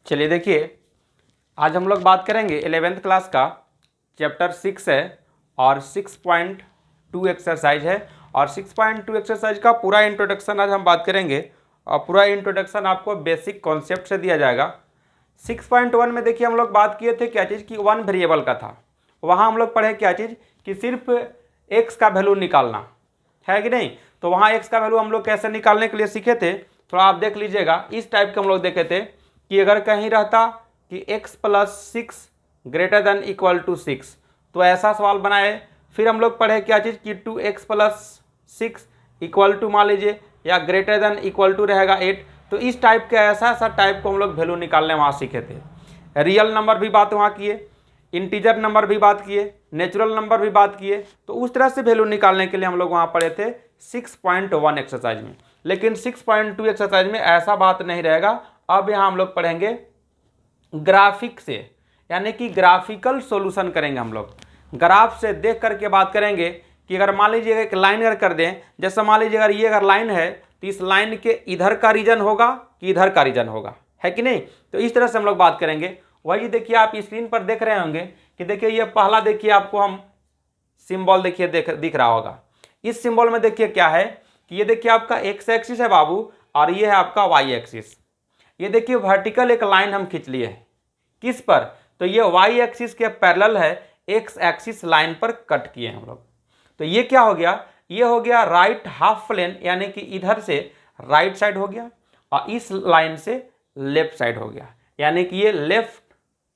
चलिए देखिए, आज हम लोग बात करेंगे 11th क्लास का चैप्टर 6 है और 6.2 एक्सरसाइज है और 6.2 एक्सरसाइज का पूरा इंट्रोडक्शन आज हम बात करेंगे और पूरा इंट्रोडक्शन आपको बेसिक कॉन्सेप्ट से दिया जाएगा। 6.1 में देखिए हम लोग बात किए थे क्या चीज़ की वन वेरिएबल का था, वहाँ हम लोग पढ़े क्या चीज़ कि सिर्फ एक्स का वैल्यू निकालना है कि नहीं। तो वहाँ एक्स का वैल्यू हम लोग कैसे निकालने के लिए सीखे थे, थोड़ा आप देख लीजिएगा। इस टाइप के हम लोग देखे थे कि अगर कहीं रहता कि x + 6 > 6 तो ऐसा सवाल बनाए। फिर हम लोग पढ़े क्या चीज़ कि 2x + 6 मान लीजिए या > रहेगा 8। तो इस टाइप के ऐसा टाइप को हम लोग वैल्यू निकालने वहाँ सीखे थे। रियल नंबर भी बात वहाँ किए, इंटीजर नंबर भी बात किए, नेचुरल नंबर भी बात किए। तो उस तरह से वैल्यू निकालने के लिए हम लोग वहाँ पढ़े थे 6.1 एक्सरसाइज में। लेकिन 6.2 एक्सरसाइज में ऐसा बात नहीं रहेगा। अब यहाँ हम लोग पढ़ेंगे ग्राफिक से, यानी कि ग्राफिकल सॉल्यूशन करेंगे। हम लोग ग्राफ से देख करके बात करेंगे कि अगर मान लीजिए एक लाइन अगर कर दें, जैसे मान लीजिए अगर ये अगर लाइन है तो इस लाइन के इधर का रीजन होगा कि इधर का रीजन होगा, है कि नहीं। तो इस तरह से हम लोग बात करेंगे। वही देखिए आप स्क्रीन पर देख रहे होंगे कि देखिए ये पहला देखिए आपको हम सिंबल देखिए दिख रहा होगा। इस सिंबल में देखिए क्या है कि ये देखिए आपका एक्स एक्सिस है बाबू और ये है आपका वाई एक्सिस। ये देखिए वर्टिकल एक लाइन हम खींच लिए हैं किस पर, तो ये वाई एक्सिस के पैरेलल है, एक्स एक्सिस लाइन पर कट किए हम लोग। तो ये क्या हो गया, ये हो गया राइट हाफ प्लेन, यानी कि इधर से राइट साइड हो गया और इस लाइन से लेफ्ट साइड हो गया, यानी कि ये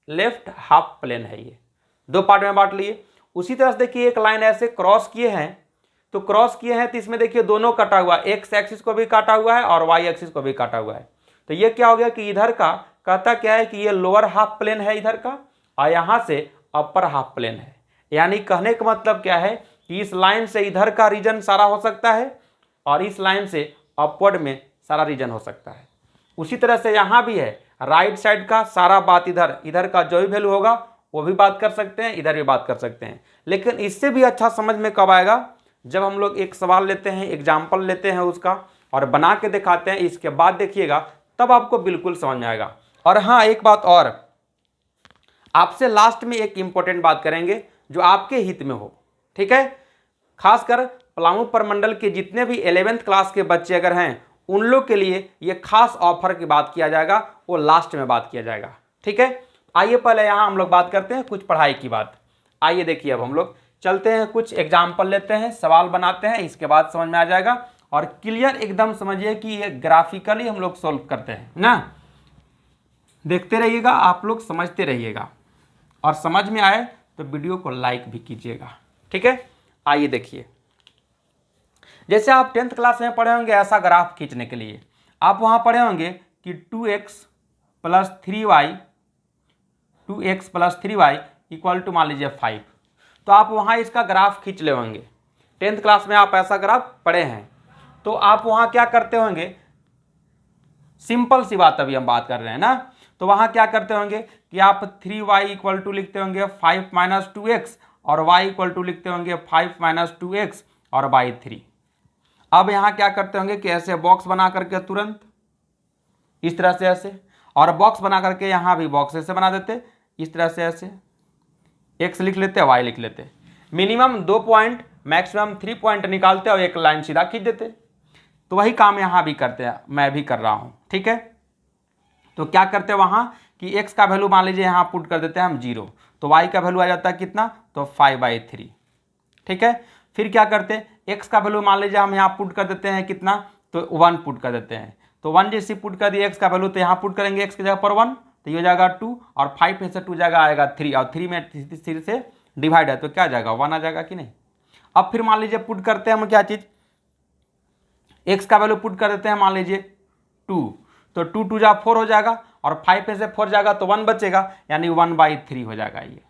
लेफ्ट हाफ प्लेन है। ये दो पार्ट में बांट लिए। उसी तरह से देखिए एक लाइन ऐसे क्रॉस किए हैं, तो क्रॉस किए हैं तो इसमें देखिए दोनों कटा हुआ है, एक्स एक्सिस को भी काटा हुआ है और वाई एक्सिस को भी काटा हुआ है। तो ये क्या हो गया कि इधर का कहता क्या है कि ये लोअर हाफ प्लेन है इधर का और यहाँ से अपर हाफ प्लेन है। यानी कहने का मतलब क्या है कि इस लाइन से इधर का रीजन सारा हो सकता है और इस लाइन से अपवर्ड में सारा रीजन हो सकता है। उसी तरह से यहाँ भी है, राइट साइड का सारा बात इधर का जो भी वैल्यू होगा वो भी बात कर सकते हैं, इधर भी बात कर सकते हैं। लेकिन इससे भी अच्छा समझ में कब आएगा, जब हम लोग एक सवाल लेते हैं, एग्जाम्पल लेते हैं उसका और बना के दिखाते हैं। इसके बाद देखिएगा तब आपको बिल्कुल समझ में आएगा। और हाँ, एक बात और आपसे लास्ट में एक इंपॉर्टेंट बात करेंगे जो आपके हित में हो, ठीक है। खासकर पलामू प्रमंडल के जितने भी 11th क्लास के बच्चे अगर हैं उन लोग के लिए ये खास ऑफर की बात किया जाएगा, वो लास्ट में बात किया जाएगा, ठीक है। आइए पहले यहाँ हम लोग बात करते हैं कुछ पढ़ाई की बात। आइए देखिए अब हम लोग चलते हैं, कुछ एग्जाम्पल लेते हैं, सवाल बनाते हैं, इसके बाद समझ में आ जाएगा। और क्लियर एकदम समझिए कि ये ग्राफिकली हम लोग सोल्व करते हैं ना। देखते रहिएगा, आप लोग समझते रहिएगा और समझ में आए तो वीडियो को लाइक भी कीजिएगा, ठीक है। आइए देखिए, जैसे आप 10th क्लास में पढ़े होंगे ऐसा ग्राफ खींचने के लिए आप वहां पढ़े होंगे कि 2x + 3y = मान लीजिए 5। तो आप वहां इसका ग्राफ खींच ले होंगे। 10th क्लास में आप ऐसा ग्राफ पढ़े हैं। तो आप वहां क्या करते होंगे, सिंपल सी बात अभी हम बात कर रहे हैं ना। तो वहां क्या करते होंगे कि आप 3y = लिखते होंगे 5 - 2x और y = लिखते होंगे 5 - 2x और बाई 3। अब यहाँ क्या करते होंगे कि ऐसे बॉक्स बना करके तुरंत इस तरह से ऐसे, और बॉक्स बना करके यहाँ भी बॉक्स ऐसे बना देते, इस तरह से ऐसे x लिख लेते, y लिख लेते, मिनिमम 2 पॉइंट मैक्सिमम 3 पॉइंट निकालते और एक लाइन सीधा खींच देते। तो वही काम यहाँ भी करते हैं, मैं भी कर रहा हूँ, ठीक है। तो क्या करते हैं वहाँ कि x का वैल्यू मान लीजिए यहाँ पुट कर देते हैं हम 0, तो y का वैल्यू आ जाता है कितना, तो 5/3, ठीक है। फिर क्या करते हैं, x का वैल्यू मान लीजिए हम यहाँ पुट कर देते हैं कितना, तो 1 पुट कर देते हैं। तो 1 जैसे पुट कर दिए x का वैल्यू, तो यहाँ पुट करेंगे x की जगह पर 1, तो ये हो जाएगा 2 और 5 में से 2 जगह आएगा 3 और 3 में 3 से डिवाइड है तो क्या आ जाएगा 1 आ जाएगा कि नहीं। अब फिर मान लीजिए पुट करते हैं हम क्या चीज़, x का वैल्यू पुट कर देते हैं मान लीजिए 2, तो 2 2 जा 4 हो जाएगा और 5 में से 4 जाएगा तो 1 बचेगा, यानी 1/3 हो जाएगा। ये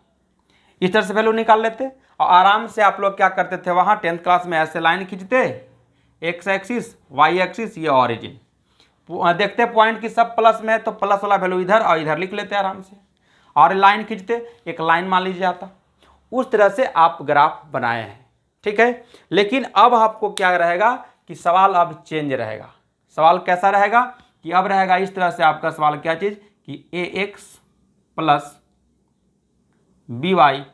इस तरह से वैल्यू निकाल लेते और आराम से आप लोग क्या करते थे वहाँ 10th क्लास में ऐसे लाइन खींचते, एक्स एक्सिस वाई एक्सिस ये ऑरिजिन, देखते पॉइंट की सब प्लस में है तो प्लस वाला वैल्यू इधर और इधर लिख लेते आराम से, और लाइन खींचते, एक लाइन मान लीजिए आता। उस तरह से आप ग्राफ बनाए हैं, ठीक है। लेकिन अब आपको क्या रहेगा कि सवाल अब चेंज रहेगा। सवाल कैसा रहेगा कि अब रहेगा इस तरह से आपका सवाल क्या चीज़ कि A X plus B Y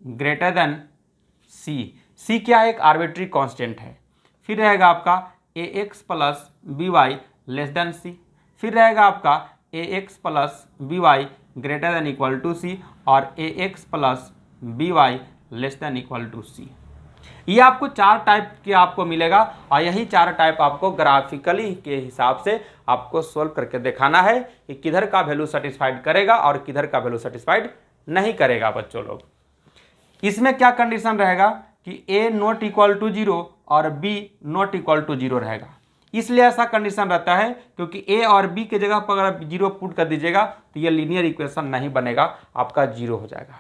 greater than C. C क्या है? एक आर्बिट्री कांस्टेंट है। फिर रहेगा आपका A X plus B Y less than C. फिर रहेगा आपका A X plus B Y greater than equal to C और A X plus B Y less than equal to C. ये आपको चार टाइप के आपको मिलेगा और यही चार टाइप आपको ग्राफिकली के हिसाब से आपको सोल्व करके दिखाना है कि किधर का वैल्यू सेटिस्फाइड करेगा और किधर का वैल्यू सेटिस्फाइड नहीं करेगा बच्चों लोग। इसमें क्या कंडीशन रहेगा कि a नॉट इक्वल टू 0 और b नॉट इक्वल टू 0 रहेगा। इसलिए ऐसा कंडीशन रहता है क्योंकि a और b के जगह पर अगर 0 पुट कर दीजिएगा तो ये लीनियर इक्वेशन नहीं बनेगा, आपका 0 हो जाएगा।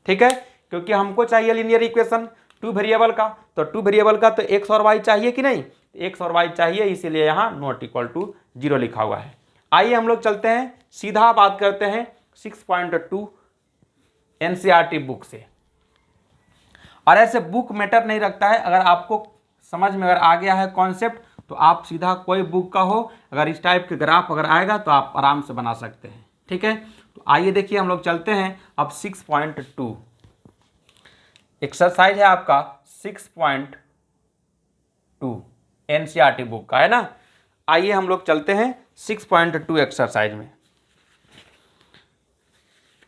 ठीक है, क्योंकि हमको चाहिए लीनियर इक्वेशन टू वेरिएबल का, तो टू वेरिएबल का तो x और y चाहिए कि नहीं? x और y चाहिए, इसीलिए यहाँ नॉट इक्वल टू 0 लिखा हुआ है। आइए हम लोग चलते हैं, सीधा बात करते हैं 6.2 एनसीईआरटी बुक से। और ऐसे बुक मैटर नहीं रखता है, अगर आपको समझ में अगर आ गया है कॉन्सेप्ट तो आप सीधा कोई बुक का हो, अगर इस टाइप के ग्राफ अगर आएगा तो आप आराम से बना सकते हैं। ठीक है, तो आइए देखिए हम लोग चलते हैं अब 6.2 एक्सरसाइज है आपका 6.2 एनसीईआरटी बुक का है ना। आइए हम लोग चलते हैं 6.2 एक्सरसाइज में।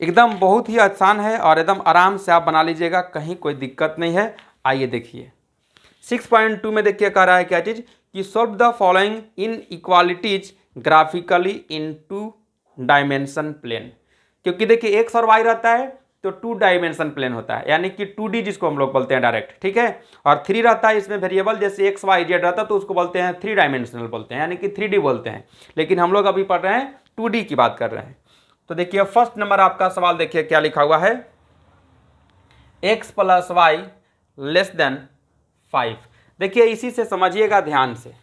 एकदम बहुत ही आसान है और एकदम आराम से आप बना लीजिएगा, कहीं कोई दिक्कत नहीं है। आइए देखिए 6.2 में देखिए कह रहा है क्या चीज कि solve the following inequalities graphically in 2 dimension plane. क्योंकि देखिए एक्स और वाई रहता है तो 2 डायमेंशन प्लेन होता है, यानी कि 2D जिसको हम लोग बोलते हैं डायरेक्ट। ठीक है, और 3 रहता है इसमें वेरिएबल, जैसे एक्स वाई जेड रहता है तो उसको बोलते हैं 3 डायमेंशनल बोलते हैं, यानी कि 3D बोलते हैं। लेकिन हम लोग अभी पढ़ रहे हैं 2D की बात कर रहे हैं। तो देखिए फर्स्ट नंबर आपका सवाल देखिए क्या लिखा हुआ है, x plus y less than 5। देखिए इसी से समझिएगा ध्यान से।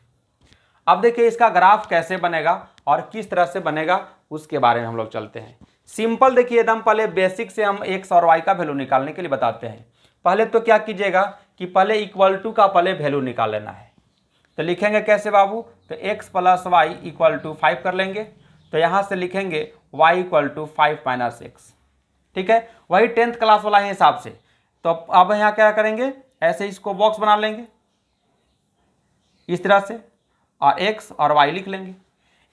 अब देखिए इसका ग्राफ कैसे बनेगा और किस तरह से बनेगा उसके बारे में हम लोग चलते हैं। सिंपल देखिए एकदम पहले बेसिक से हम x और y का वैल्यू निकालने के लिए बताते हैं। पहले तो क्या कीजिएगा कि पहले इक्वल टू का पहले वैल्यू निकाल लेना है। तो लिखेंगे कैसे बाबू, तो x plus y equal to 5 कर लेंगे। तो यहां से लिखेंगे y equal to 5 minus x. ठीक है, वही 10th क्लास वाला हिसाब से। तो अब यहाँ क्या करेंगे, ऐसे इसको बॉक्स बना लेंगे इस तरह से और x और y लिख लेंगे।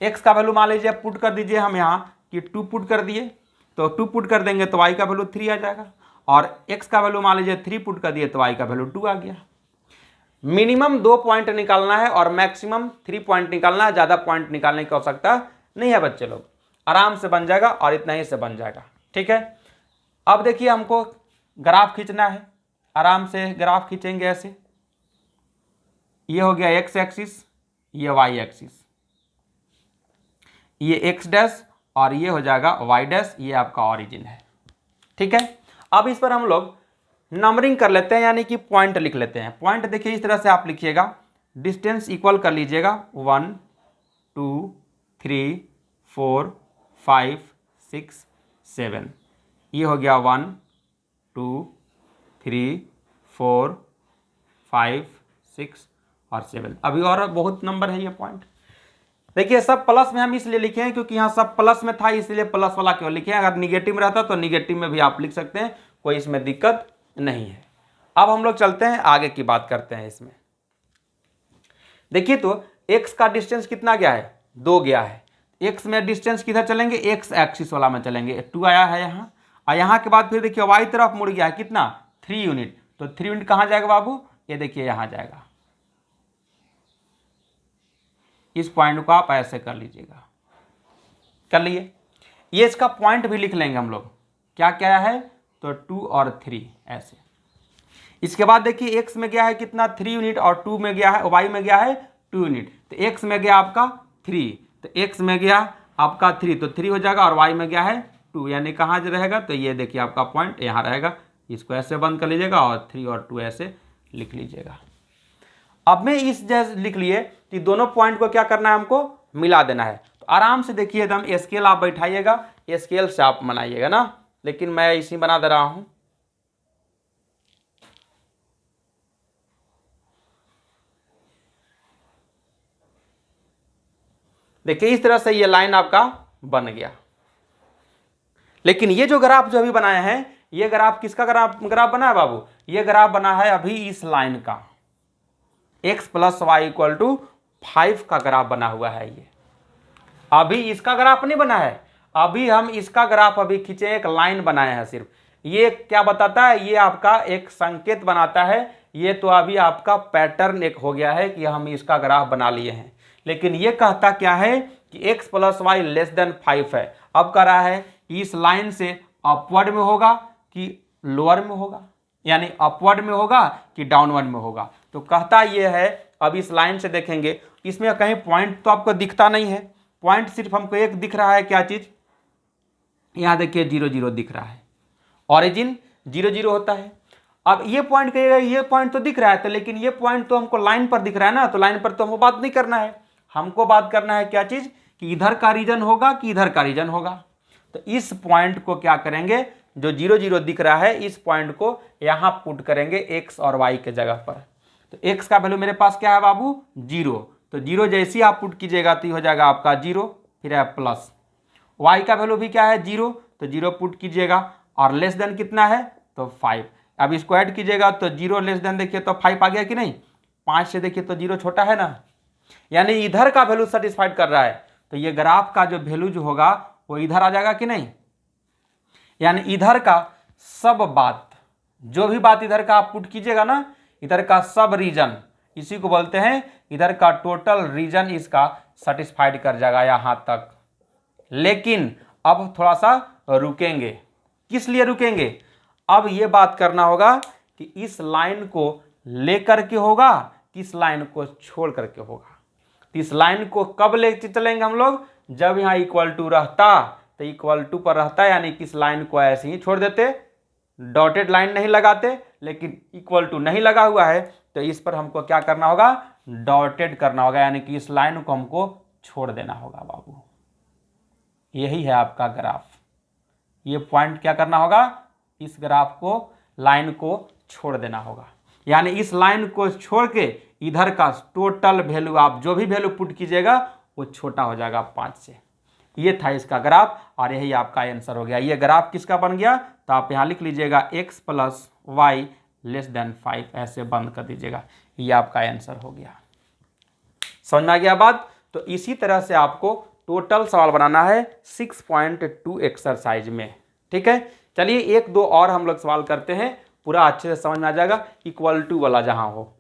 x का वैल्यू मान लीजिए पुट कर दीजिए हम यहाँ कि 2 पुट कर दिए, तो 2 पुट कर देंगे तो y का वैल्यू 3 आ जाएगा, और x का वैल्यू मान लीजिए 3 पुट कर दिए तो y का वैल्यू 2 आ गया। मिनिमम 2 पॉइंट निकालना है और मैक्सिमम 3 पॉइंट निकालना है, ज़्यादा पॉइंट निकालने की आवश्यकता नहीं है बच्चे लोग, आराम से बन जाएगा और इतना ही से बन जाएगा। ठीक है, अब देखिए हमको ग्राफ खींचना है, आराम से ग्राफ खींचेंगे ऐसे। ये हो गया एक्स एक्सिस, ये वाई एक्सिस, ये एक्स डैश और ये हो जाएगा वाई डैश, ये आपका ऑरिजिन है। ठीक है, अब इस पर हम लोग नंबरिंग कर लेते हैं, यानी कि पॉइंट लिख लेते हैं। पॉइंट देखिए इस तरह से आप लिखिएगा, डिस्टेंस इक्वल कर लीजिएगा 1 2 3 4 5 6 7। ये हो गया 1 2 3 4 5 6 और 7। अभी और बहुत नंबर है ये पॉइंट। देखिए सब प्लस में हम इसलिए लिखे हैं क्योंकि यहाँ सब प्लस में था, इसलिए प्लस वाला क्यों लिखे हैं। अगर निगेटिव में रहता तो निगेटिव में भी आप लिख सकते हैं, कोई इसमें दिक्कत नहीं है। अब हम लोग चलते हैं आगे की बात करते हैं इसमें। देखिए तो x का डिस्टेंस कितना गया है, 2 गया है। x में डिस्टेंस किधर चलेंगे, x एक्सिस वाला में चलेंगे, 2 आया है यहाँ। और यहाँ के बाद फिर देखिए y तरफ मुड़ गया है कितना, 3 यूनिट। तो 3 यूनिट कहाँ जाएगा बाबू, ये देखिए यहाँ जाएगा। इस पॉइंट को आप ऐसे कर लीजिएगा, कर लिए। ये इसका पॉइंट भी लिख लेंगे हम लोग, क्या क्या है तो 2 और 3 ऐसे। इसके बाद देखिए x में गया है कितना, 3 यूनिट, और 2 में गया है, y में गया है 2 यूनिट। तो x में गया आपका 3, तो x में गया आपका 3, तो 3 हो जाएगा, और y में गया है 2, यानी कहाँ रहेगा, तो ये देखिए आपका पॉइंट यहाँ रहेगा। इसको ऐसे बंद कर लीजिएगा और 3 और 2 ऐसे लिख लीजिएगा। अब मैं इस जैसे लिख लिए कि दोनों पॉइंट को क्या करना है, हमको मिला देना है। तो आराम से देखिए एकदम स्केल आप बैठाइएगा, स्केल से आप बनाइएगा ना, लेकिन मैं इसी बना दे रहा हूँ। देखिए इस तरह से ये लाइन आपका बन गया। लेकिन ये जो ग्राफ जो अभी बनाए हैं, ये ग्राफ किसका ग्राफ बना है बाबू? ये ग्राफ बना है अभी इस लाइन का, x + y = 5 का ग्राफ बना हुआ है। ये अभी इसका ग्राफ नहीं बना है, अभी हम इसका ग्राफ अभी खींचे, एक लाइन बनाए हैं सिर्फ। ये क्या बताता है? ये आपका एक संकेत बनाता है। ये तो अभी आपका पैटर्न एक हो गया है कि हम इसका ग्राफ बना लिए हैं। लेकिन ये कहता क्या है कि x + y < 5 है। अब कह रहा है इस लाइन से अपवर्ड में होगा कि लोअर में होगा, यानी अपवर्ड में होगा कि डाउनवर्ड में होगा। तो कहता ये है, अब इस लाइन से देखेंगे, इसमें कहीं पॉइंट तो आपको दिखता नहीं है, पॉइंट सिर्फ हमको एक दिख रहा है। क्या चीज? यहां देखिए 0 0 दिख रहा है, ऑरिजिन 0 0 होता है। अब ये पॉइंट कहिएगा, ये पॉइंट तो दिख रहा है, तो लेकिन ये पॉइंट तो हमको लाइन पर दिख रहा है ना, तो लाइन पर तो हमको बात नहीं करना है। हमको बात करना है क्या चीज? कि इधर का रीजन होगा कि इधर का रीजन होगा। तो इस पॉइंट को क्या करेंगे, जो 0 0 दिख रहा है, इस पॉइंट को यहां पुट करेंगे x और y के जगह पर। तो x का वैल्यू मेरे पास क्या है बाबू? 0। तो 0 जैसे ही आप पुट कीजिएगा तो हो जाएगा आपका 0, फिर है प्लस। y का वैल्यू भी क्या है? 0। तो 0 पुट कीजिएगा, और लेस देन कितना है? तो 5। अब इसको ऐड कीजिएगा तो 0 लेस देन देखिए तो 5 आ गया कि नहीं? 5 से देखिए तो 0 छोटा है ना, यानी इधर का वैल्यू सेटिस्फाइड कर रहा है। तो ये ग्राफ का जो वैल्यू जो होगा वो इधर आ जाएगा कि नहीं? यानी इधर का सब बात, जो भी बात इधर का आप पुट कीजिएगा ना, इधर का सब रीजन, इसी को बोलते हैं, इधर का टोटल रीजन इसका सेटिस्फाइड कर जाएगा यहां तक। लेकिन अब थोड़ा सा रुकेंगे। किस लिए रुकेंगे? अब ये बात करना होगा कि इस लाइन को लेकर के होगा कि इस लाइन को छोड़ करके होगा। तो इस लाइन को कब ले चलेंगे हम लोग? जब यहाँ इक्वल टू रहता, तो इक्वल टू पर रहता, यानी कि इस लाइन को ऐसे ही छोड़ देते, डॉटेड लाइन नहीं लगाते। लेकिन इक्वल टू नहीं लगा हुआ है, तो इस पर हमको क्या करना होगा? डॉटेड करना होगा, यानी कि इस लाइन को हमको छोड़ देना होगा बाबू। यही है आपका ग्राफ। ये पॉइंट क्या करना होगा? इस ग्राफ को, लाइन को छोड़ देना होगा, यानी इस लाइन को छोड़ के इधर का टोटल वैल्यू, आप जो भी वैल्यू पुट कीजिएगा वो छोटा हो जाएगा 5 से। ये था इसका ग्राफ, और यही आपका आंसर हो गया। ये ग्राफ किसका बन गया? तो आप यहाँ लिख लीजिएगा x + y < 5, ऐसे बंद कर दीजिएगा। ये आपका आंसर हो गया। समझ में आ गया बात? तो इसी तरह से आपको टोटल सवाल बनाना है 6.2 एक्सरसाइज में। ठीक है, चलिए 1 2 और हम लोग सवाल करते हैं, पूरा अच्छे से समझ में आ जाएगा। इक्वल टू वाला जहां हो,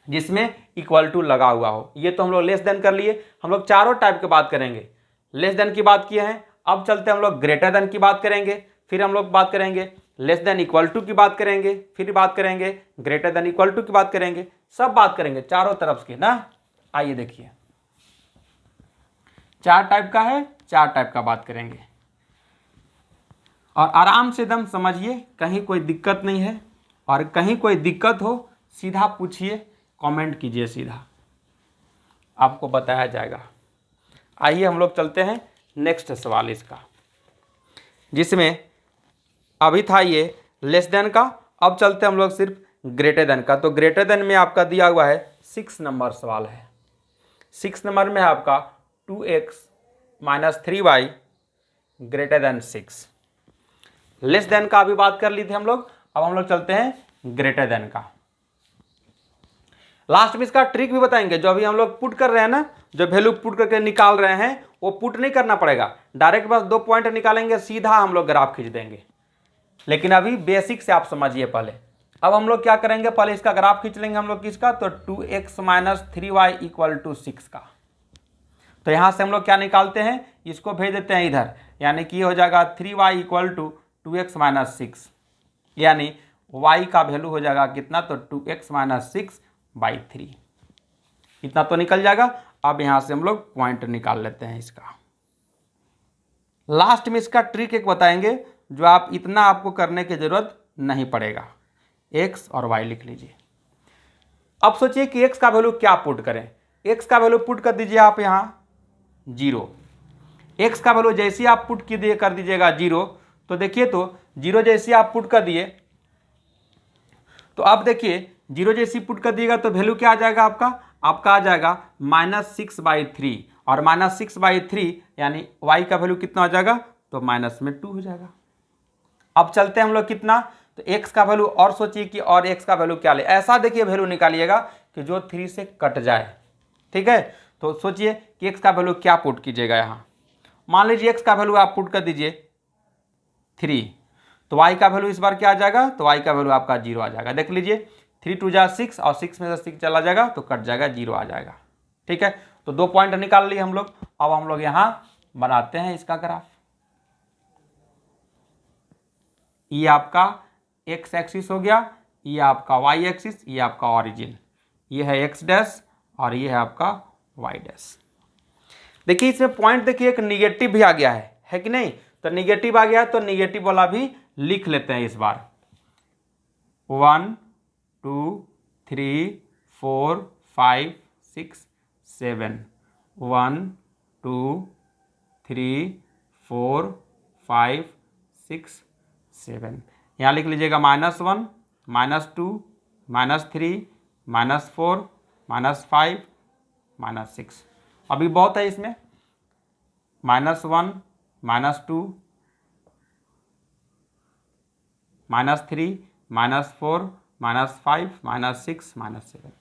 जिसमें इक्वल टू लगा हुआ हो। ये तो हम लोग लेस देन कर लिए। हम लोग चारों टाइप की बात करेंगे। लेस देन की बात किए हैं, अब चलते हम लोग ग्रेटर देन की बात करेंगे, फिर हम लोग बात करेंगे लेस देन इक्वल टू की बात करेंगे, फिर बात करेंगे ग्रेटर देन इक्वल टू की बात करेंगे। सब बात करेंगे चारों तरफ की ना। आइए देखिए, 4 टाइप का है, 4 टाइप का बात करेंगे, और आराम से एकदम समझिए, कहीं कोई दिक्कत नहीं है। और कहीं कोई दिक्कत हो सीधा पूछिए, कमेंट कीजिए, सीधा आपको बताया जाएगा। आइए हम लोग चलते हैं नेक्स्ट सवाल इसका, जिसमें अभी था ये लेस देन का, अब चलते हम लोग सिर्फ ग्रेटर देन का। तो ग्रेटर देन में आपका दिया हुआ है 6 नंबर सवाल है। 6 नंबर में है आपका 2x - 3y > 6। लेस देन का अभी बात कर ली थी हम लोग, अब हम लोग चलते हैं ग्रेटर देन का। लास्ट में इसका ट्रिक भी बताएंगे। जो अभी हम लोग पुट कर रहे हैं ना, जो वैल्यू पुट करके निकाल रहे हैं, वो पुट नहीं करना पड़ेगा, डायरेक्ट बस 2 पॉइंट निकालेंगे, सीधा हम लोग ग्राफ खींच देंगे। लेकिन अभी बेसिक से आप समझिए पहले। अब हम लोग क्या करेंगे, पहले इसका ग्राफ खींच लेंगे हम लोग किसका? तो 2x - 3y = 6 का। तो यहां से हम लोग क्या निकालते हैं, इसको भेज देते हैं इधर, यानी कि हो जाएगा 3y = 2x - 6, यानी y का वैल्यू हो जाएगा कितना? तो 2x - 6/3। इतना तो निकल जाएगा। अब यहां से हम लोग पॉइंट निकाल लेते हैं इसका। लास्ट में इसका ट्रिक एक बताएंगे, जो आप इतना आपको करने की जरूरत नहीं पड़ेगा। x और y लिख लीजिए। अब सोचिए कि x का वैल्यू क्या पुट करें। x का वैल्यू पुट कर दीजिए आप यहां 0। x का वैल्यू जैसे आप पुट कर दीजिएगा 0, तो देखिए तो 0 जैसे आप पुट कर दिए, तो अब देखिए 0 जैसी पुट कर दिएगा तो वैल्यू क्या आ जाएगा आपका आ जाएगा -6/3, और -6/3 यानी y का वैल्यू कितना हो जाएगा? तो माइनस में 2 हो जाएगा। अब चलते हैं हम लोग कितना, तो x का वैल्यू और सोचिए कि और x का वैल्यू क्या ले, ऐसा देखिए वैल्यू निकालिएगा कि जो 3 से कट जाए। ठीक है, तो सोचिए कि x का वैल्यू क्या पुट कीजिएगा यहाँ। मान लीजिए x का वैल्यू आप पुट कर दीजिए 3, तो y का वैल्यू इस बार क्या आ जाएगा, तो y का वैल्यू आपका 0 आ जाएगा। देख लीजिए 3 2 जा 6 और 6 में से 6 चला जाएगा तो कट जाएगा, 0 आ जाएगा। ठीक है, तो 2 पॉइंट निकाल लिए हम लोग। अब हम लोग यहाँ बनाते हैं इसका ग्राफ। ये आपका x एक्सिस हो गया, ये आपका y एक्सिस, ये आपका ओरिजिन, ये है x डैश और ये है आपका y डैश। देखिए इसमें पॉइंट देखिए एक निगेटिव भी आ गया है कि नहीं, तो निगेटिव आ गया तो निगेटिव वाला भी लिख लेते हैं इस बार। 1 2 3 4 5 6 7 1 2 3 4 5 6 7। यहाँ लिख लीजिएगा -1 -2 -3 -4 -5 -6। अभी बहुत है इसमें, -1 -2 -3 -4 -5 -6 -7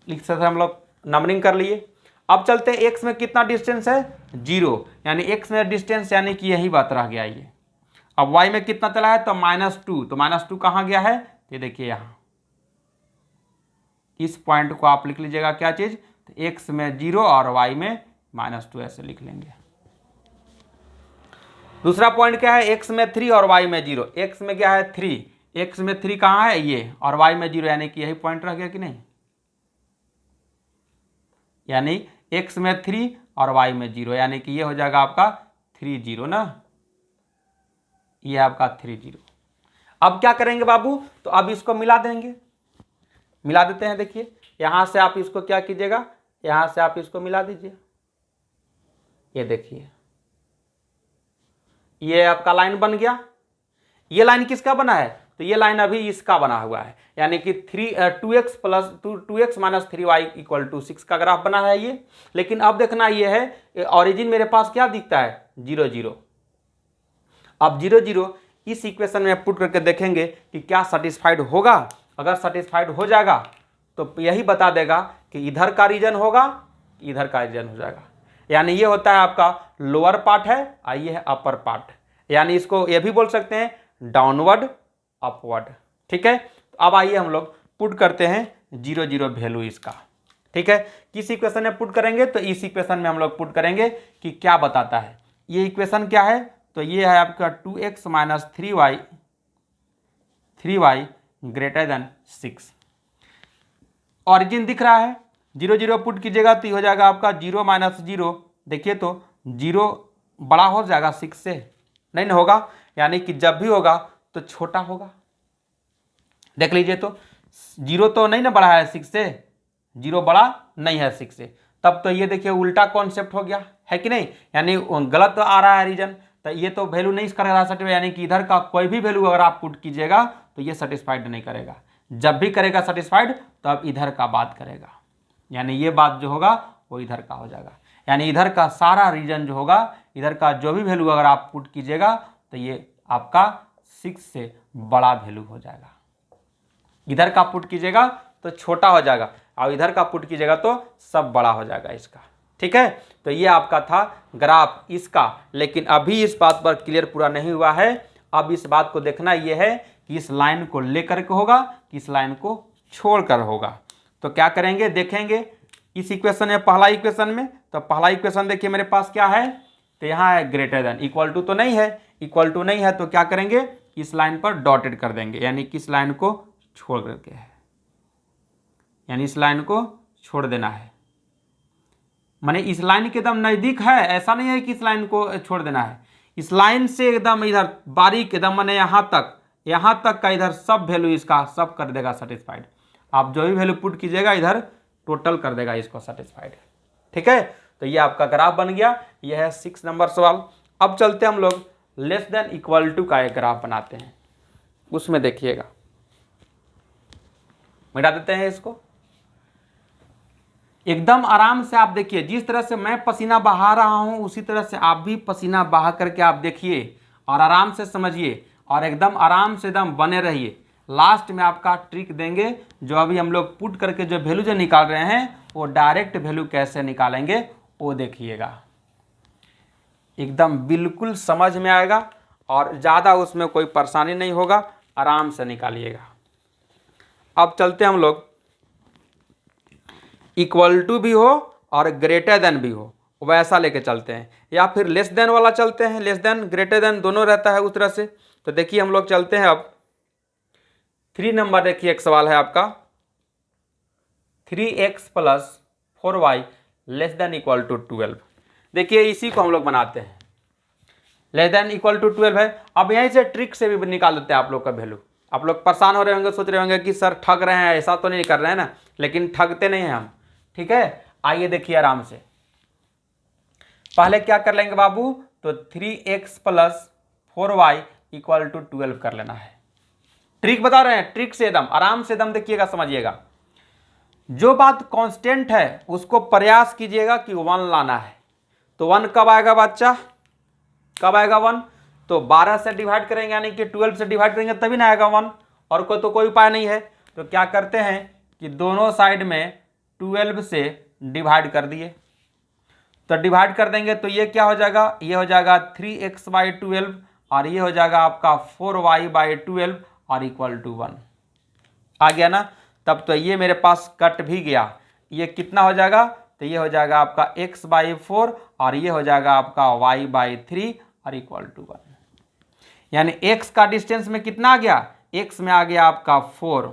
लिख सकते हम लोग, नंबरिंग कर लिए। अब चलते हैं x में कितना डिस्टेंस है, 0, यानी x में डिस्टेंस यानी कि यही बात रह गया ये। अब y में कितना चला है, तो -2, तो -2 कहाँ गया है, ये देखिए यहाँ, इस पॉइंट को आप लिख लीजिएगा क्या चीज, तो x में 0 और y में -2 ऐसे लिख लेंगे। दूसरा पॉइंट क्या है, x में 3 और y में 0। x में क्या है 3, x में 3 कहाँ है ये, और y में 0, यानी कि यही पॉइंट रह गया कि नहीं, यानी x में 3 और y में 0, यानी कि ये हो जाएगा आपका 3 0 ना, ये आपका 3 0। अब क्या करेंगे बाबू, तो अब इसको मिला देंगे, मिला देते हैं। देखिए यहां से आप इसको क्या कीजिएगा, यहां से आप इसको मिला दीजिए। ये देखिए ये आपका लाइन बन गया। ये लाइन किसका बना है, तो ये लाइन अभी इसका बना हुआ है, यानी कि 2x plus 2x minus 3y equal to 6 का ग्राफ बना है ये। लेकिन अब देखना ये है, ऑरिजिन मेरे पास क्या दिखता है, 0 0। अब 0 0 इस इक्वेशन में पुट करके देखेंगे कि क्या सेटिस्फाइड होगा। अगर सेटिस्फाइड हो जाएगा तो यही बता देगा कि इधर का रीजन होगा, इधर का रीजन हो जाएगा। यानी ये होता है आपका लोअर पार्ट है और ये है अपर पार्ट, यानी इसको ये भी बोल सकते हैं डाउनवर्ड अपवर्ड। ठीक है, तो अब आइए हम लोग पुट करते हैं 0 0 वैल्यू इसका। ठीक है, किस इक्वेशन में पुट करेंगे, तो इस इक्वेशन में हम लोग पुट करेंगे कि क्या बताता है। ये इक्वेशन क्या है, तो ये है आपका 2x minus 3y greater than 6। Origin दिख रहा है, 0 0 पुट कीजिएगा तो हो जाएगा आपका 0 माइनस 0। देखिए तो 0 बड़ा हो जाएगा 6 से, नहीं ना होगा, यानी कि जब भी होगा तो छोटा होगा। देख लीजिए तो 0 तो नहीं ना बड़ा है 6 से, 0 बड़ा नहीं है 6 से, तब तो ये देखिए उल्टा कॉन्सेप्ट हो गया है कि नहीं, यानी गलत तो आ रहा है रीजन, तो ये तो वैल्यू नहीं कर रहा सेटिस्फाइड, यानी कि इधर का कोई भी वैल्यू अगर आप पुट कीजिएगा तो ये सेटिस्फाइड नहीं करेगा। जब भी करेगा सेटिस्फाइड तो अब इधर का बात करेगा, यानी ये बात जो होगा वो इधर का हो जाएगा, यानी इधर का सारा रीजन जो होगा, इधर का जो भी वैल्यू अगर आप पुट कीजिएगा तो ये आपका 6 से बड़ा वैल्यू हो जाएगा। इधर का पुट कीजिएगा तो छोटा हो जाएगा और इधर का पुट कीजिएगा तो सब बड़ा हो जाएगा इसका। ठीक है, तो ये आपका था ग्राफ इसका, लेकिन अभी इस बात पर क्लियर पूरा नहीं हुआ है। अब इस बात को देखना ये है कि इस लाइन को लेकर के होगा कि इस लाइन को छोड़कर होगा। तो क्या करेंगे देखेंगे इस इक्वेशन में, पहला इक्वेशन में, तो पहला इक्वेशन देखिए मेरे पास क्या है, तो यहाँ है ग्रेटर देन, इक्वल टू तो नहीं है, इक्वल टू नहीं है तो क्या करेंगे इस लाइन पर डॉटेड कर देंगे, यानी कि इस लाइन को छोड़ करके है, यानी इस लाइन को छोड़ देना है, माने इस लाइन के एकदम नज़दीक है, ऐसा नहीं है कि इस लाइन को छोड़ देना है, इस लाइन से एकदम इधर बारीक एकदम माने यहाँ तक का इधर सब वैल्यू इसका सब कर देगा सेटिस्फाइड। आप जो भी वैल्यू पुट कीजिएगा इधर टोटल कर देगा इसको सेटिस्फाइड। ठीक है, तो ये आपका ग्राफ बन गया, ये है 6 नंबर सवाल। अब चलते हम लोग लेस देन इक्वल टू का एक ग्राफ बनाते हैं, उसमें देखिएगा, मिटा देते हैं इसको। एकदम आराम से आप देखिए, जिस तरह से मैं पसीना बहा रहा हूं उसी तरह से आप भी पसीना बहा करके आप देखिए और आराम से समझिए और एकदम आराम से एकदम बने रहिए। लास्ट में आपका ट्रिक देंगे, जो अभी हम लोग पुट करके जो वैल्यू जो निकाल रहे हैं वो डायरेक्ट वैल्यू कैसे निकालेंगे वो देखिएगा। एकदम बिल्कुल समझ में आएगा और ज़्यादा उसमें कोई परेशानी नहीं होगा, आराम से निकालिएगा। अब चलते हम लोग, इक्वल टू भी हो और ग्रेटर देन भी हो वैसा लेके चलते हैं, या फिर लेस देन वाला चलते हैं। लेस देन ग्रेटर देन दोनों रहता है उस तरह से। तो देखिए हम लोग चलते हैं अब 3 नंबर। देखिए एक सवाल है आपका, 3x + 4y less than equal to 12। देखिए इसी को हम लोग बनाते हैं, लेस देन इक्वल टू 12 है। अब यहीं से ट्रिक से भी निकाल देते हैं आप लोग का वैल्यू। आप लोग परेशान हो रहे होंगे, सोच रहे होंगे कि सर ठग रहे हैं, ऐसा तो नहीं कर रहे हैं ना, लेकिन ठगते नहीं हैं हम, ठीक है। आइए देखिए आराम से, पहले क्या कर लेंगे बाबू, तो 3x + 4y इक्वल टू 12 कर लेना है। ट्रिक बता रहे हैं, ट्रिक से एकदम आराम से एकदम देखिएगा, समझिएगा। जो बात कांस्टेंट है उसको प्रयास कीजिएगा कि 1 लाना है। तो 1 कब आएगा बच्चा, कब आएगा 1, तो 12 से डिवाइड करेंगे, यानी कि 12 से डिवाइड करेंगे तभी ना आएगा 1, और कोई उपाय नहीं है। तो क्या करते हैं कि दोनों साइड में 12 से डिवाइड कर दिए, तो डिवाइड कर देंगे तो ये क्या हो जाएगा, ये हो जाएगा 3x/12 और ये हो जाएगा आपका 4y/12 और इक्वल टू 1 आ गया ना। तब तो ये मेरे पास कट भी गया, ये कितना हो जाएगा, तो ये हो जाएगा आपका x/4 और ये हो जाएगा आपका y/3 और इक्वल टू 1। यानी x का डिस्टेंस में कितना आ गया, x में आ गया आपका 4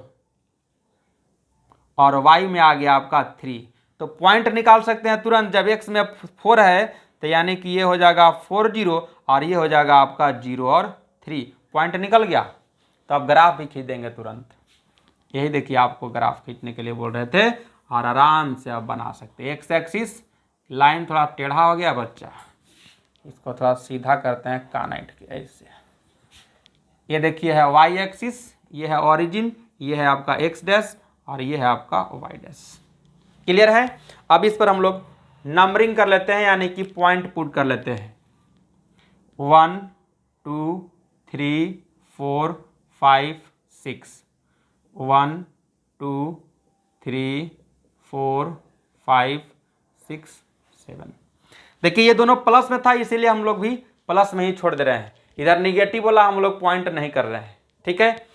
और y में आ गया आपका 3। तो पॉइंट निकाल सकते हैं तुरंत, जब x में 4 है तो यानी कि ये हो जाएगा 4 0 और ये हो जाएगा आपका 0 और 3, पॉइंट निकल गया। तो अब ग्राफ भी खींच देंगे तुरंत। यही देखिए आपको ग्राफ खींचने के लिए बोल रहे थे, और आराम से आप बना सकते हैं। एक्स एक्सिस लाइन थोड़ा टेढ़ा हो गया बच्चा, इसको थोड़ा सीधा करते हैं कानाइट के ऐसे। ये देखिए है वाई एक्सिस, ये है ओरिजिन, ये है आपका एक्स डैश और ये है आपका वाई डैश। क्लियर है। अब इस पर हम लोग नंबरिंग कर लेते हैं, यानी कि पॉइंट पुट कर लेते हैं। 1 2 3 4 5 6, 1 2 3 4 5 6 7। देखिए ये दोनों प्लस में था, इसीलिए हम लोग भी प्लस में ही छोड़ दे रहे हैं, इधर निगेटिव वाला हम लोग पॉइंट नहीं कर रहे हैं, ठीक है।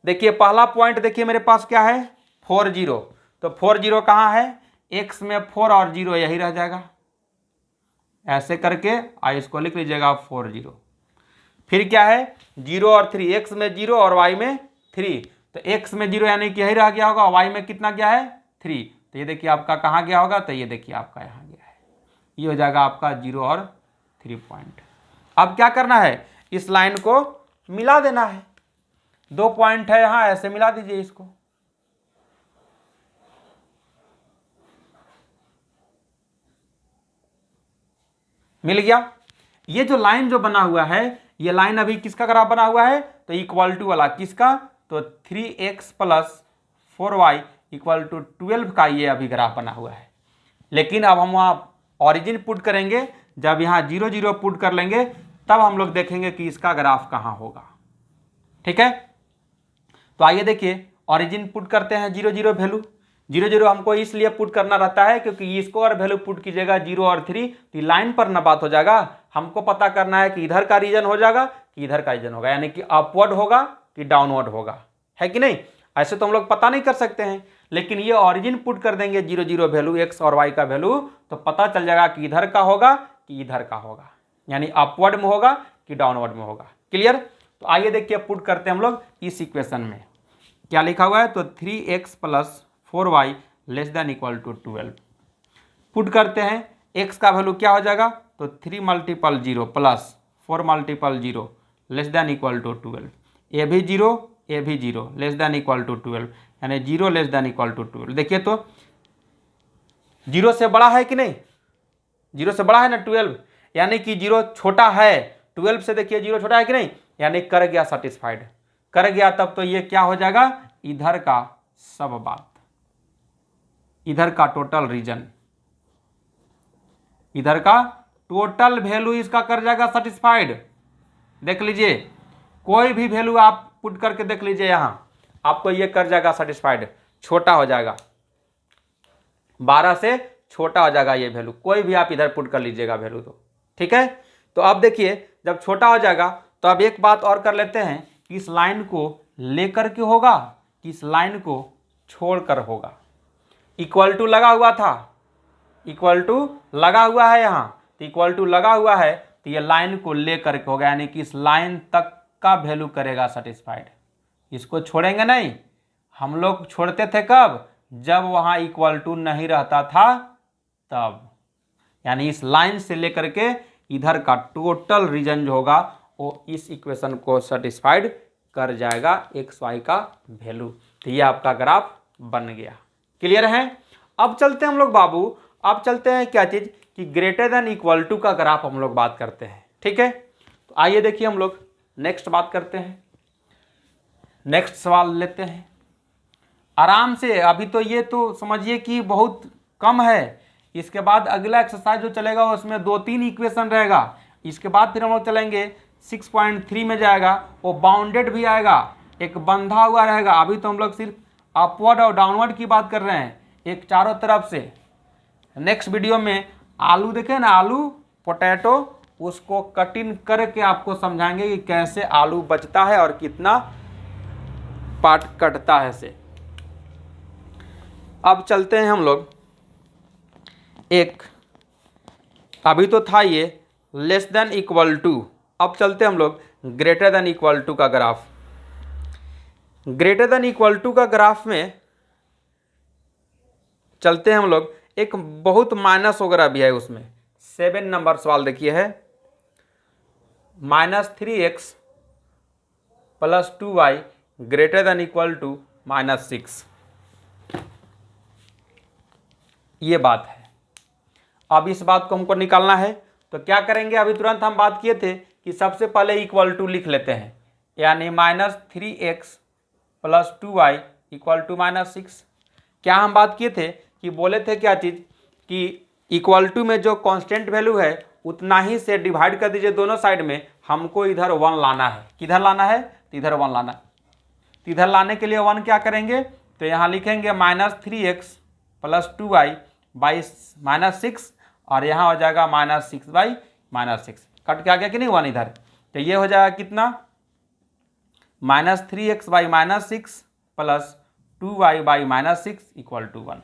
देखिए पहला पॉइंट देखिए मेरे पास क्या है, 4 0। तो 4 0 कहाँ है, x में 4 और 0 यही रह जाएगा, ऐसे करके इसको लिख लीजिएगा 4 0। फिर क्या है 0 और 3, x में 0 और y में 3, तो x में 0 यानी कि यही रह गया होगा, y में कितना गया है 3, तो ये देखिए आपका कहाँ गया होगा, तो ये देखिए आपका यहाँ गया है, ये हो जाएगा आपका 0 और 3 पॉइंट। अब क्या करना है, इस लाइन को मिला देना है, 2 पॉइंट है यहाँ, ऐसे मिला दीजिए इसको। मिल गया। ये जो लाइन जो बना हुआ है, ये लाइन अभी किसका ग्राफ बना हुआ है, तो इक्वल टू वाला, किसका, तो 3x + 4y इक्वल टू 12 का ये अभी ग्राफ बना हुआ है। लेकिन अब हम वहाँ ओरिजिन पुट करेंगे, जब यहाँ 0 0 पुट कर लेंगे तब हम लोग देखेंगे कि इसका ग्राफ कहाँ होगा, ठीक है। तो आइए देखिए ओरिजिन पुट करते हैं 0 0 वैल्यू। 0 0 हमको इसलिए पुट करना रहता है क्योंकि इसको और वैल्यू पुट कीजिएगा 0 और 3 तो लाइन पर ना बात हो जाएगा, हमको पता करना है कि इधर का रीजन हो जाएगा कि इधर का रीजन होगा, यानी कि अपवर्ड होगा कि डाउनवर्ड होगा, है कि नहीं। ऐसे तो हम लोग पता नहीं कर सकते हैं, लेकिन ये ओरिजिन पुट कर देंगे 0 0 वैल्यू, एक्स और वाई का वैल्यू, तो पता चल जाएगा कि इधर का होगा कि इधर का होगा, यानी अपवर्ड में होगा कि डाउनवर्ड में होगा। क्लियर। तो आइए देखिए पुट करते हैं हम लोग इस इक्वेशन में क्या लिखा हुआ है, तो 3x + 4y less than equal to 12 put करते हैं। x का वैल्यू क्या हो जाएगा, तो 3 × 0 + 4 × 0 लेस देन इक्वल टू 12, ये भी 0 ये भी 0 लेस देन इक्वल टू 12, यानी 0 लेस देन इक्वल टू 12। देखिए तो 0 से बड़ा है कि नहीं, 0 से बड़ा है ना 12, यानी कि 0 छोटा है 12 से, देखिए 0 छोटा है कि नहीं, यानी कर गया सेटिस्फाइड, कर गया। तब तो ये क्या हो जाएगा, इधर का सब बात, इधर का टोटल रीजन, इधर का टोटल वैल्यू इसका कर जाएगा सेटिस्फाइड। देख लीजिए, कोई भी वैल्यू आप पुट करके देख लीजिए, यहां आपको ये कर जाएगा सेटिस्फाइड, छोटा हो जाएगा, 12 से छोटा हो जाएगा ये वैल्यू, कोई भी आप इधर पुट कर लीजिएगा वैल्यू तो, ठीक है। तो अब देखिए, जब छोटा हो जाएगा तो अब एक बात और कर लेते हैं कि इस लाइन को लेकर के होगा कि इस लाइन को छोड़कर होगा। इक्वल टू लगा हुआ था, इक्वल टू लगा हुआ है यहाँ, तो इक्वल टू लगा हुआ है तो ये लाइन को लेकर के होगा, यानी कि इस लाइन तक का वैल्यू करेगा सेटिस्फाइड, इसको छोड़ेंगे नहीं। हम लोग छोड़ते थे कब, जब वहां इक्वल टू नहीं रहता था तब, यानी इस लाइन से लेकर के इधर का टोटल रीजन जो होगा वो इस इक्वेशन को सेटिस्फाइड कर जाएगा, एक्स वाई का वैल्यू। तो ये आपका ग्राफ बन गया। क्लियर है। अब चलते हैं हम लोग बाबू, अब चलते हैं क्या चीज कि ग्रेटर देन इक्वल टू का ग्राफ हम लोग बात करते हैं, ठीक है। तो आइए देखिए, हम लोग नेक्स्ट बात करते हैं, नेक्स्ट सवाल लेते हैं आराम से। अभी तो ये तो समझिए कि बहुत कम है, इसके बाद अगला एक्सरसाइज जो चलेगा उसमें 2-3 इक्वेशन रहेगा। इसके बाद फिर हम लोग चलेंगे 6.3 में जाएगा, वो बाउंडेड भी आएगा, एक बंधा हुआ रहेगा। अभी तो हम लोग सिर्फ अपवर्ड और डाउनवर्ड की बात कर रहे हैं, एक चारों तरफ से। नेक्स्ट वीडियो में आलू देखें ना, आलू पोटैटो, उसको कटिंग करके आपको समझाएंगे कि कैसे आलू बचता है और कितना पार्ट कटता है से। अब चलते हैं हम लोग एक, अभी तो था ये लेस देन इक्वल टू, अब चलते हैं हम लोग ग्रेटर देन इक्वल टू का graph. Greater than equal to का ग्राफ में चलते हैं हम लोग, एक बहुत माइनस वगैरह भी है उसमें। 7 नंबर सवाल देखिए है, -3x + 2y greater than equal to -6, ये बात है। अब इस बात को हमको निकालना है, तो क्या करेंगे, अभी तुरंत हम बात किए थे कि सबसे पहले इक्वल टू लिख लेते हैं, यानी -3x + 2y = -6। क्या हम बात किए थे कि बोले थे क्या चीज़ कि इक्वल टू में जो कांस्टेंट वैल्यू है उतना ही से डिवाइड कर दीजिए दोनों साइड में, हमको इधर 1 लाना है। किधर लाना है, तो इधर 1 लाना है। तो इधर लाने के लिए 1 क्या करेंगे, तो यहाँ लिखेंगे -3x + 2y / -6, और यहाँ हो जाएगा -6 / -6, कट के आ गया कि नहीं 1 इधर। तो ये हो जाएगा कितना, -3x / -6 + 2y / -6 = 1।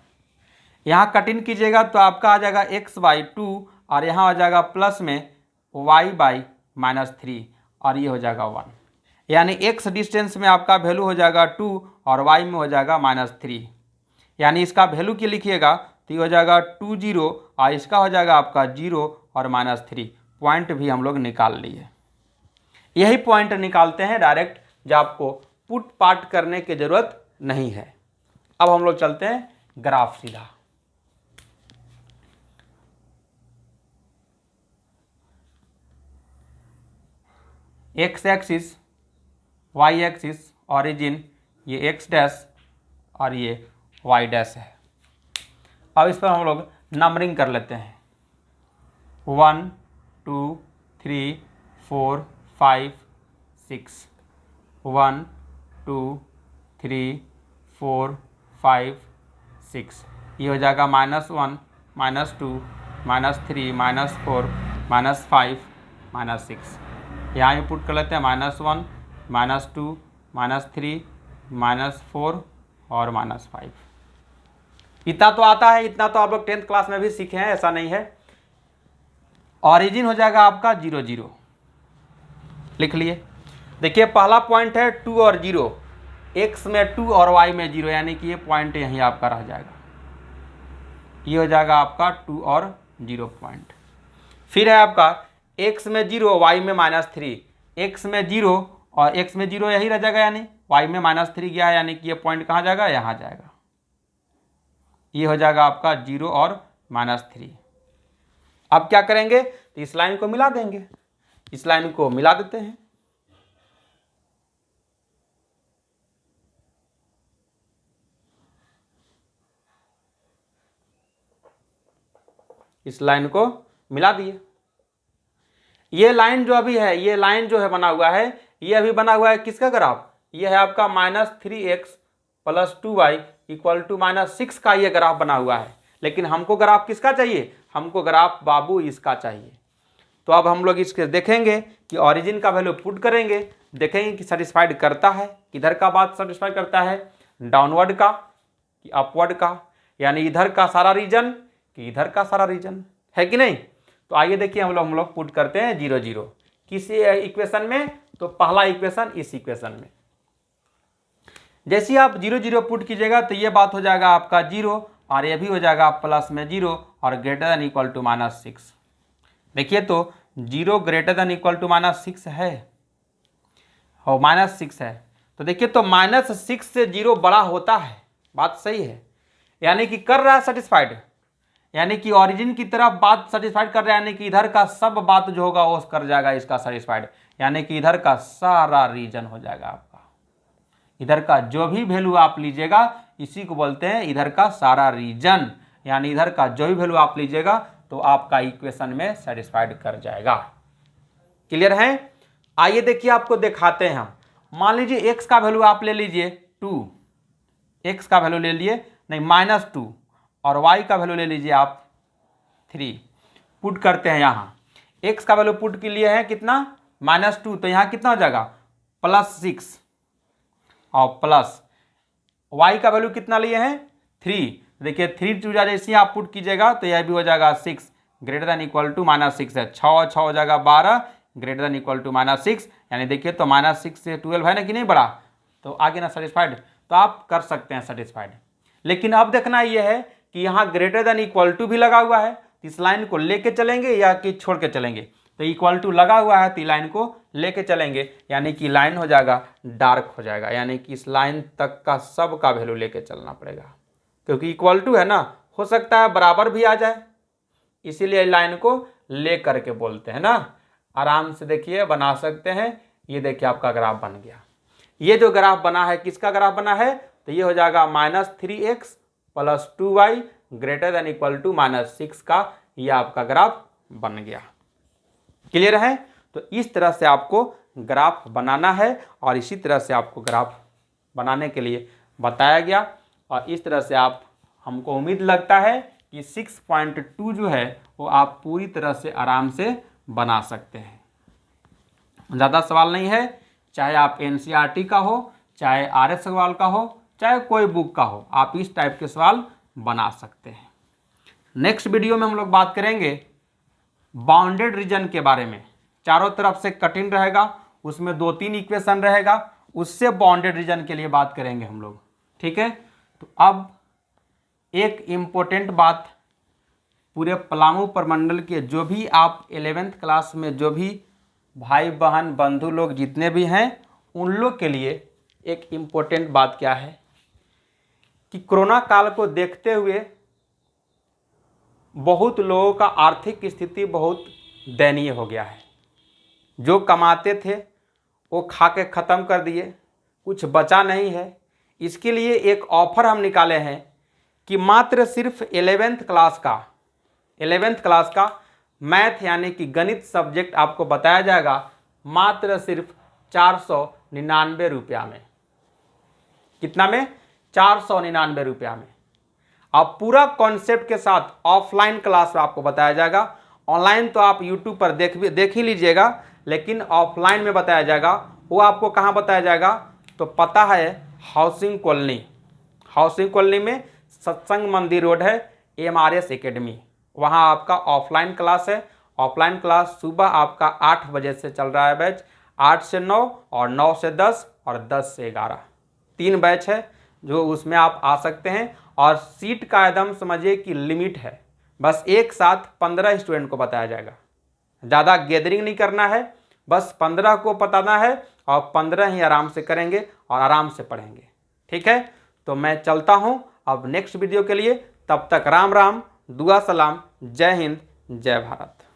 यहाँ कट इन कीजिएगा तो आपका आ जाएगा x/2, और यहाँ हो जाएगा प्लस में y / -3, और ये हो जाएगा 1। यानी x डिस्टेंस में आपका वैल्यू हो जाएगा 2 और y में हो जाएगा -3। यानी इसका वैल्यू क्या लिखिएगा, तो ये हो जाएगा 2 0, और इसका हो जाएगा आपका 0 और -3। पॉइंट भी हम लोग निकाल लिए। यही पॉइंट निकालते हैं डायरेक्ट, जो आपको पुट पार्ट करने की जरूरत नहीं है। अब हम लोग चलते हैं ग्राफ सीधा। X axis, y axis, origin, ये x डैश और ये y डैश है। अब इस पर हम लोग नंबरिंग कर लेते हैं, 1 2 3 4 5 6, 1 2 3 4 5 6, ये हो जाएगा -1 -2 -3 -4 -5 -6। यहाँ भी पुट कर लेते हैं, -1 -2 -3 -4 और -5। इतना तो आता है, इतना तो आप लोग 10th क्लास में भी सीखे हैं, ऐसा नहीं है। ऑरिजिन हो जाएगा आपका 0 0, लिख लिए। देखिए पहला पॉइंट है 2 और 0, x में 2 और y में 0, यानी कि ये पॉइंट यहीं आपका रह जाएगा। ये हो जाएगा आपका 2 और 0 पॉइंट। फिर है आपका x में 0 y में -3, x में 0 और x में 0 यही रह जाएगा, यानी y में -3 गया है, यानी कि ये पॉइंट कहाँ जाएगा, यहाँ जाएगा। ये हो जाएगा आपका 0 और -3। अब क्या करेंगे, तो इस लाइन को मिला देंगे, इस लाइन को मिला देते हैं। इस लाइन को मिला दिए। ये लाइन जो अभी है, ये लाइन जो है बना हुआ है, ये अभी बना हुआ है किसका ग्राफ, ये है आपका -3x + 2y = -6 का ये ग्राफ बना हुआ है। लेकिन हमको ग्राफ किसका चाहिए, हमको ग्राफ बाबू इसका चाहिए। तो अब हम लोग इसके देखेंगे कि ओरिजिन का वैल्यू पुट करेंगे, देखेंगे कि सेटिस्फाइड करता है, किधर का बात सेटिस्फाइड करता है, डाउनवर्ड का कि अपवर्ड का, यानी इधर का सारा रीजन कि इधर का सारा रीजन, है कि नहीं। तो आइए देखिए हम लोग पुट करते हैं 0 0 किस इक्वेशन में, तो पहला इक्वेशन इस इक्वेशन में। जैसे ही आप 0 0 पुट कीजिएगा तो ये बात हो जाएगा आपका 0 और ये भी हो जाएगा प्लस में 0 और ग्रेटर देन इक्वल टू -6। देखिए तो 0 ग्रेटर देन इक्वल टू -6 है और -6 है, तो देखिए तो -6 से 0 बड़ा होता है, बात सही है, यानी कि कर रहा है सेटिस्फाइड, यानी कि ओरिजिन की तरफ बात सेटिस्फाइड कर रहा है, यानी कि इधर का सब बात जो होगा वो कर जाएगा इसका सेटिस्फाइड, यानी कि इधर का सारा रीजन हो जाएगा आपका। इधर का जो भी वैल्यू आप लीजिएगा इसी को बोलते हैं इधर का सारा रीजन, यानी इधर का जो भी वैल्यू आप लीजिएगा तो आपका इक्वेशन में सेटिस्फाइड कर जाएगा। क्लियर है। आइए देखिए आपको दिखाते हैं हम। मान लीजिए x का वैल्यू आप ले लीजिए 2, x का वैल्यू ले लिए नहीं -2 और y का वैल्यू ले लीजिए आप 3। पुट करते हैं, यहाँ x का वैल्यू पुट के लिए है कितना -2, तो यहाँ कितना हो जाएगा +6 और प्लस y का वैल्यू कितना लिए हैं 3। देखिए 3 2 जैसे आप पुट कीजिएगा तो यह भी हो जाएगा 6 ग्रेटर देन इक्वल टू -6 है, 6 और 6 हो जाएगा 12 ग्रेटर देन इक्वल टू -6, यानी देखिए तो -6 से 12 है ना कि नहीं बड़ा, तो आगे ना सेटिस्फाइड, तो आप कर सकते हैं सेटिस्फाइड। लेकिन अब देखना यह है कि यहाँ ग्रेटर देन इक्वल टू भी लगा हुआ है, इस लाइन को लेके चलेंगे या कि छोड़ के चलेंगे, तो इक्वल टू लगा हुआ है तो लाइन को लेके चलेंगे, यानी कि लाइन हो जाएगा डार्क हो जाएगा, यानी कि इस लाइन तक का सब का वैल्यू लेके चलना पड़ेगा, क्योंकि इक्वल टू है ना, हो सकता है बराबर भी आ जाए, इसीलिए लाइन को ले करके बोलते हैं ना। आराम से देखिए बना सकते हैं। ये देखिए आपका ग्राफ बन गया। ये जो ग्राफ बना है किसका ग्राफ बना है, तो ये हो जाएगा -3x + 2y greater than equal to -6 का ये आपका ग्राफ बन गया। क्लियर है। तो इस तरह से आपको ग्राफ बनाना है और इसी तरह से आपको ग्राफ बनाने के लिए बताया गया, और इस तरह से आप, हमको उम्मीद लगता है कि 6.2 जो है वो आप पूरी तरह से आराम से बना सकते हैं। ज़्यादा सवाल नहीं है, चाहे आप NCERT का हो, चाहे RS अग्रवाल का हो, चाहे कोई बुक का हो, आप इस टाइप के सवाल बना सकते हैं। नेक्स्ट वीडियो में हम लोग बात करेंगे बाउंडेड रीजन के बारे में। चारों तरफ से कठिन रहेगा, उसमें 2-3 इक्वेशन रहेगा, उससे बाउंडेड रीजन के लिए बात करेंगे हम लोग, ठीक है। तो अब एक इम्पोर्टेंट बात, पूरे पलामू प्रमंडल के जो भी आप 11th क्लास में जो भी भाई बहन बंधु लोग जितने भी हैं, उन लोग के लिए एक इम्पोर्टेंट बात क्या है कि कोरोना काल को देखते हुए बहुत लोगों का आर्थिक स्थिति बहुत दयनीय हो गया है। जो कमाते थे वो खा के ख़त्म कर दिए, कुछ बचा नहीं है। इसके लिए एक ऑफ़र हम निकाले हैं कि मात्र सिर्फ 11th क्लास का मैथ यानी कि गणित सब्जेक्ट आपको बताया जाएगा मात्र सिर्फ 499 रुपया में। कितना में? 499 रुपया में। अब पूरा कॉन्सेप्ट के साथ ऑफलाइन क्लास आपको बताया जाएगा। ऑनलाइन तो आप यूट्यूब पर देख ही लीजिएगा, लेकिन ऑफलाइन में बताया जाएगा। वो आपको कहाँ बताया जाएगा, तो पता है हाउसिंग कॉलोनी में सत्संग मंदिर रोड है, MRS एकेडमी, वहाँ आपका ऑफलाइन क्लास है। ऑफलाइन क्लास सुबह आपका 8 बजे से चल रहा है बैच, 8 से 9 और 9 से 10 और 10 से 11, 3 बैच है जो उसमें आप आ सकते हैं। और सीट का एकदम समझिए कि लिमिट है, बस एक साथ 15 स्टूडेंट को बताया जाएगा। ज़्यादा गैदरिंग नहीं करना है, बस 15 को बताना है और 15 ही आराम से करेंगे और आराम से पढ़ेंगे, ठीक है। तो मैं चलता हूँ अब नेक्स्ट वीडियो के लिए, तब तक राम राम, दुआ सलाम, जय हिंद, जय भारत।